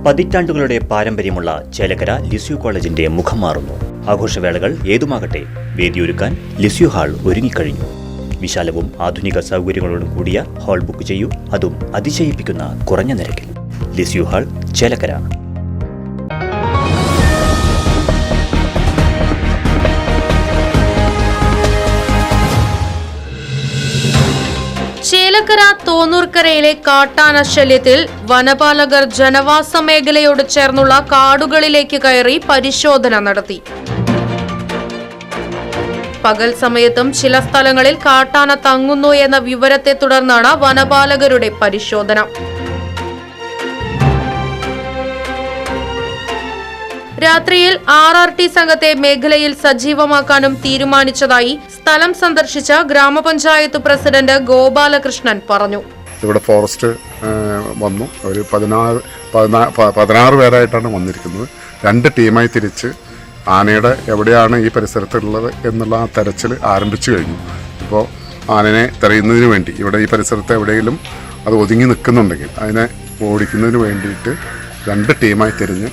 പതിറ്റാണ്ടുകളുടെ പാരമ്പര്യമുള്ള ചേലക്കര ലിസ്യു കോളേജിന്റെ മുഖം മാറുന്നു. ആഘോഷവേളകൾ ഏതുമാകട്ടെ, വേദിയൊരുക്കാൻ ലിസ്യു ഹാൾ ഒരുങ്ങിക്കഴിഞ്ഞു. വിശാലവും ആധുനിക സൗകര്യങ്ങളോടും കൂടിയ ഹാൾ ബുക്ക് ചെയ്യൂ, അതും അതിശയിപ്പിക്കുന്ന കുറഞ്ഞ നിരക്കിൽ. Lisieux hall, Chelakkara. ചേലക്കര തോന്നൂർക്കരയിലെ കാട്ടാന ശല്യത്തിൽ വനപാലകർ ജനവാസ മേഖലയോട് ചേർന്നുള്ള കാടുകളിലേക്ക് കയറി പരിശോധന നടത്തി. പകൽ സമയത്തും ചില സ്ഥലങ്ങളിൽ കാട്ടാന തങ്ങുന്നു എന്ന വിവരത്തെ തുടർന്നാണ് വനപാലകരുടെ പരിശോധന. രാത്രിയിൽ RRT സംഘത്തെ മേഖലയിൽ സജീവമാക്കാനും തീരുമാനിച്ചതായി സ്ഥലം സന്ദർശിച്ച ഗ്രാമപഞ്ചായത്ത് പ്രസിഡന്റ് ഗോപാലകൃഷ്ണൻ പറഞ്ഞു. ഇവിടെ ഫോറസ്റ്റ് വന്നു. ഒരു 16 പേരായിട്ടാണ് വന്നിരിക്കുന്നത്. 2 ടീമായി തിരിച്ച് ആനയുടെ എവിടെയാണ് ഈ പരിസരത്തുള്ളത് എന്നുള്ള ആ തെരച്ചിൽ ആരംഭിച്ചു കഴിഞ്ഞു. ഇപ്പോൾ ആനനെ തെരയുന്നതിന് വേണ്ടി ഇവിടെ ഈ പരിസരത്ത് എവിടെയെങ്കിലും അത് ഒതുങ്ങി നിൽക്കുന്നുണ്ടെങ്കിൽ അതിനെ ഓടിക്കുന്നതിന് വേണ്ടിയിട്ട് 2 ടീമായി തിരിഞ്ഞ്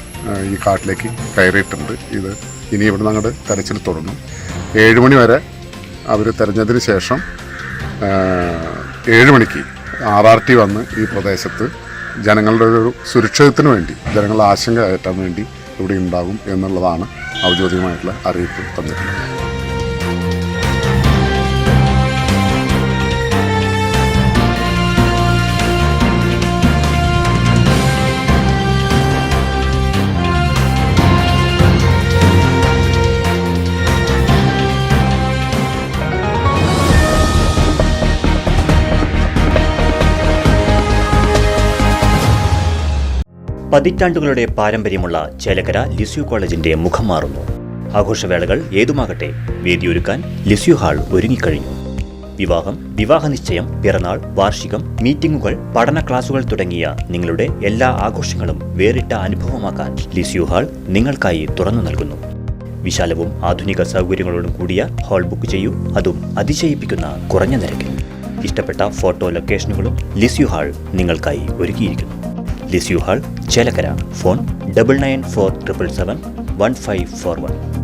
ഈ കാട്ടിലേക്ക് കയറിയിട്ടുണ്ട്. ഇത് ഇനി ഇവിടെ നിന്ന് അങ്ങോട്ട് തെരച്ചിൽ തുടങ്ങും. 7 മണി വരെ അവർ തെരഞ്ഞതിന് ശേഷം 7 മണിക്ക് RRT വന്ന് ഈ പ്രദേശത്ത് ജനങ്ങളുടെ ഒരു സുരക്ഷിതത്തിന് വേണ്ടി, ജനങ്ങളുടെ ആശങ്ക അകറ്റാൻ വേണ്ടി ഇവിടെ ഉണ്ടാകും എന്നുള്ളതാണ് ഔദ്യോഗികമായിട്ടുള്ള അറിയിപ്പ് തന്നിട്ടുള്ളത്. പതിറ്റാണ്ടുകളുടെ പാരമ്പര്യമുള്ള ചേലക്കര ലിസ്യു കോളേജിന്റെ മുഖം മാറുന്നു. ആഘോഷവേളകൾ ഏതുമാകട്ടെ, വേദിയൊരുക്കാൻ ലിസ്യു ഹാൾ ഒരുങ്ങിക്കഴിഞ്ഞു. വിവാഹം, വിവാഹനിശ്ചയം, പിറന്നാൾ, വാർഷികം, മീറ്റിംഗുകൾ, പഠന ക്ലാസുകൾ തുടങ്ങിയ നിങ്ങളുടെ എല്ലാ ആഘോഷങ്ങളും വേറിട്ട അനുഭവമാക്കാൻ ലിസ്യു ഹാൾ നിങ്ങൾക്കായി തുറന്നു നൽകുന്നു. വിശാലവും ആധുനിക സൗകര്യങ്ങളോടും കൂടിയ ഹാൾ ബുക്ക് ചെയ്യൂ, അതും അതിശയിപ്പിക്കുന്ന കുറഞ്ഞ നിരക്കിൽ. ഇഷ്ടപ്പെട്ട ഫോട്ടോ ലൊക്കേഷനുകളും ലിസ്യു ഹാൾ നിങ്ങൾക്കായി ഒരുക്കിയിരിക്കുന്നു. Lisieux hall, Chelakkara. ഫോൺ 9947771541.